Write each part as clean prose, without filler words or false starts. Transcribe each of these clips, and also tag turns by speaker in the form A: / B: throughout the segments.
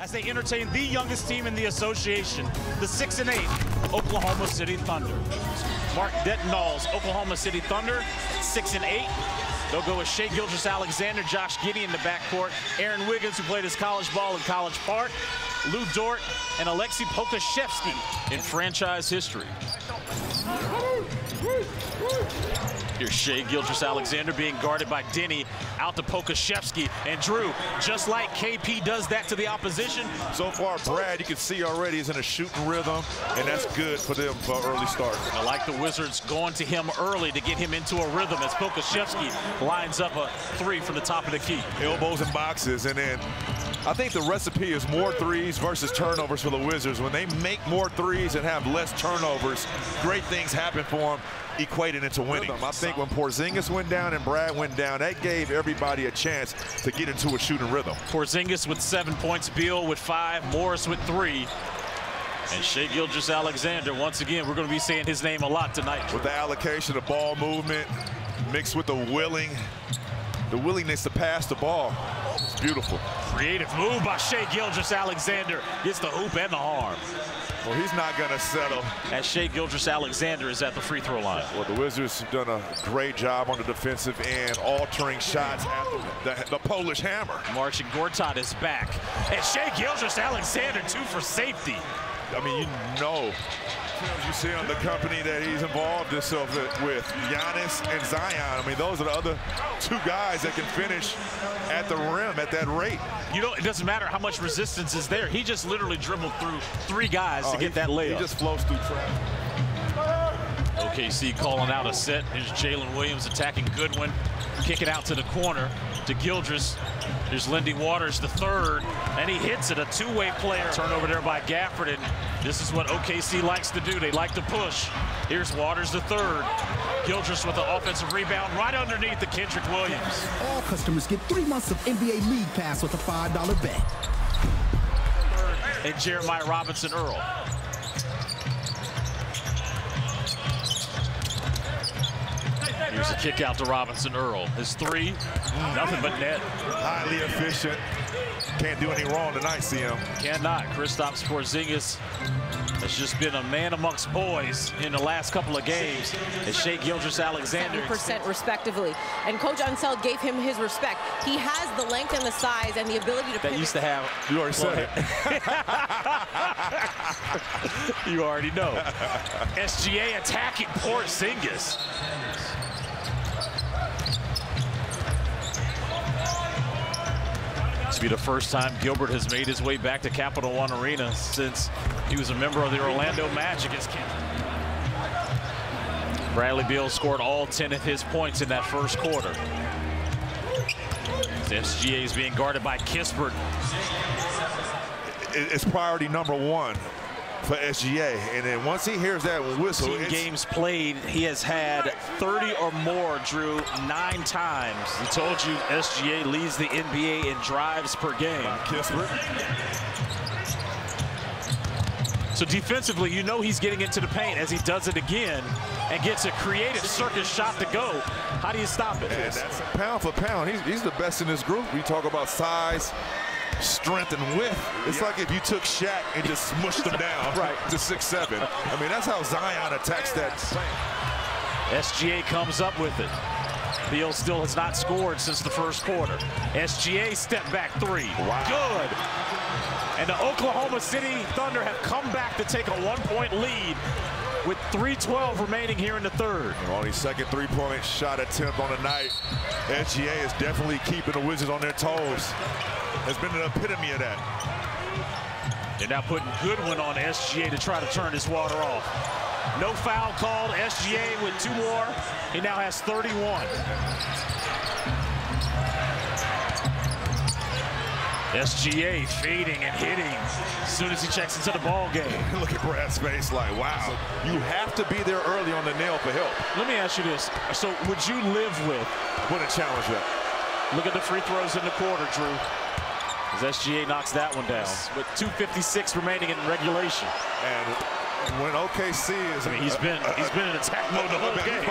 A: as they entertain the youngest team in the association, the 6-8 Oklahoma City Thunder. Mark Dettenall's Oklahoma City Thunder, 6-8. They'll go with Shai Gilgeous-Alexander, Josh Giddey in the backcourt, Aaron Wiggins, who played his college ball in College Park, Lou Dort, and Aleksej Pokusevski in franchise history. Here's Shai Gilgeous-Alexander being guarded by Denny, out to Pokusevski, and Drew, just like KP does that to the opposition.
B: So far, Brad, you can see already is in a shooting rhythm, and that's good for them for early start.
A: I like the Wizards going to him early to get him into a rhythm as Pokusevski lines up a three from the top of the key.
B: Elbows and boxes, and then I think the recipe is more threes versus turnovers for the Wizards. When they make more threes and have less turnovers, great things happen for them, equating into winning. I think when Porzingis went down and Brad went down, that gave everybody a chance to get into a shooting rhythm.
A: Porzingis with 7 points, Beal with 5, Morris with 3. And Shai Gilgeous-Alexander, once again, we're going to be saying his name a lot tonight.
B: With the allocation of ball movement, mixed with the willingness to pass the ball. It's beautiful.
A: Creative move by Shai Gilgeous-Alexander. Gets the hoop and the arm.
B: Well, he's not going to settle.
A: As Shai Gilgeous-Alexander is at the free throw line.
B: Well, the Wizards have done a great job on the defensive end, altering shots after the Polish hammer.
A: Marcin Gortat is back. And Shai Gilgeous-Alexander, 2 for safety.
B: I mean, you see on the company that he's involved himself with Giannis and Zion. I mean, those are the other 2 guys that can finish at the rim at that rate.
A: You know, it doesn't matter how much resistance is there. He just literally dribbled through 3 guys to get that layup.
B: He just flows through traffic.
A: OKC calling out a set. Here's Jalen Williams attacking Goodwin. Kicking out to the corner to Gilgeous. There's Lindy Waters, the third, and he hits it, a 2-way player. Turnover there by Gafford, and this is what OKC likes to do. They like to push. Here's Waters, the third. Gilgeous with the offensive rebound right underneath the Kendrick Williams.
C: All customers get 3 months of NBA League Pass with a $5 bet.
A: And Jeremiah Robinson Earl. Here's a kick out to Robinson Earl. His 3, nothing but net.
B: Highly efficient. Can't do any wrong tonight, CM.
A: Cannot. Kristaps Porzingis has just been a man amongst boys in the last couple of games. And Shai Gilgeous-Alexander
D: 70% respectively. And Coach Unseld gave him his respect. He has the length and the size and the ability to
A: that used to have.
B: You already said
A: it. You already know. SGA attacking Porzingis. This will be the first time Gilbert has made his way back to Capital One Arena since he was a member of the Orlando Magic against Kansas. Bradley Beal scored all 10 of his points in that first quarter. SGA is being guarded by Kispert.
B: It's priority number 1 for SGA, and then once he hears that whistle,
A: team games played, he has had 30 or more, Drew, 9 times. We told you SGA leads the NBA in drives per game. So defensively, you know he's getting into the paint as he does it again and gets a creative circus shot to go. How do you stop it?
B: And that's pound for pound. He's the best in this group. We talk about size, strength, and width. It's like if you took Shaq and just smushed him down to 6'7". I mean, that's how Zion attacks that.
A: SGA comes up with it. Beal still has not scored since the first quarter. SGA step back 3. Wow. Good. And the Oklahoma City Thunder have come back to take a 1-point lead with 3:12 remaining here in the third.
B: Only second 3-point shot attempt on the night. SGA is definitely keeping the Wizards on their toes. Has been an epitome of that.
A: They're now putting Goodwin on SGA to try to turn his water off. No foul called. SGA with 2 more. He now has 31. SGA fading and hitting as soon as he checks into the ball game.
B: Look at Brad's face like, wow. You have to be there early on the nail for help.
A: Let me ask you this. So would you live with?
B: What a challenge that.
A: Look at the free throws in the quarter, Drew. As SGA knocks that one down with 2:56 remaining in regulation.
B: And when OKC is,
A: I mean, he's been in attack mode the whole game.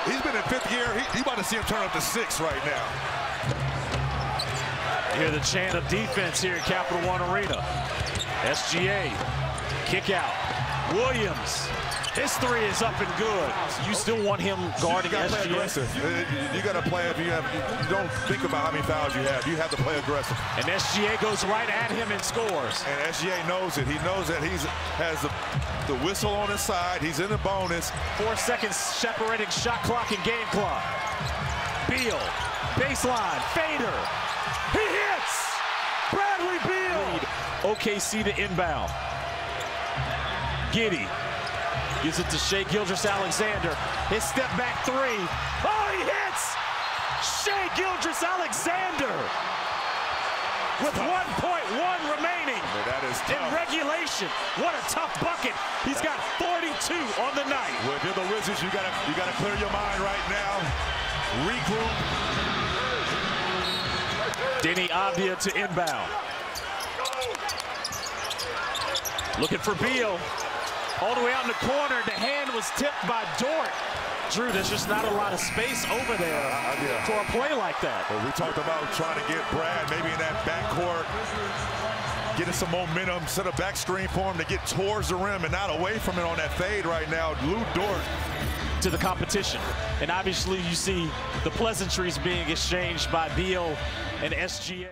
B: He's been in 5th gear. He's about to see him turn up to 6 right now.
A: You hear the chant of defense here at Capital One Arena. SGA, kick out. Williams, his three is up and good. You still want him guarding SGA?
B: You got to play if you don't think about how many fouls you have. You have to play aggressive.
A: And SGA goes right at him and scores.
B: And SGA knows it. He knows that he has the whistle on his side. He's in the bonus.
A: 4 seconds separating shot clock and game clock. Beal, baseline, fader. He hits! Bradley Beal! OKC to inbound. Giddey gives it to Shai Gilgeous-Alexander. His step back three. Oh, he hits! Shai Gilgeous-Alexander with 1.1 remaining in regulation. What a tough bucket. He's got 42 on the night.
B: Well, if you're the Wizards, you gotta clear your mind right now. Regroup.
A: Denny Avdia to inbound. Looking for Beal. All the way out in the corner. The hand was tipped by Dort. Drew, there's just not a lot of space over there for a play like that.
B: Well, we talked about trying to get Brad maybe in that backcourt, getting some momentum, set a back screen for him to get towards the rim and not away from it on that fade right now. Lou Dort
A: to the competition. And obviously you see the pleasantries being exchanged by Beal and SGA.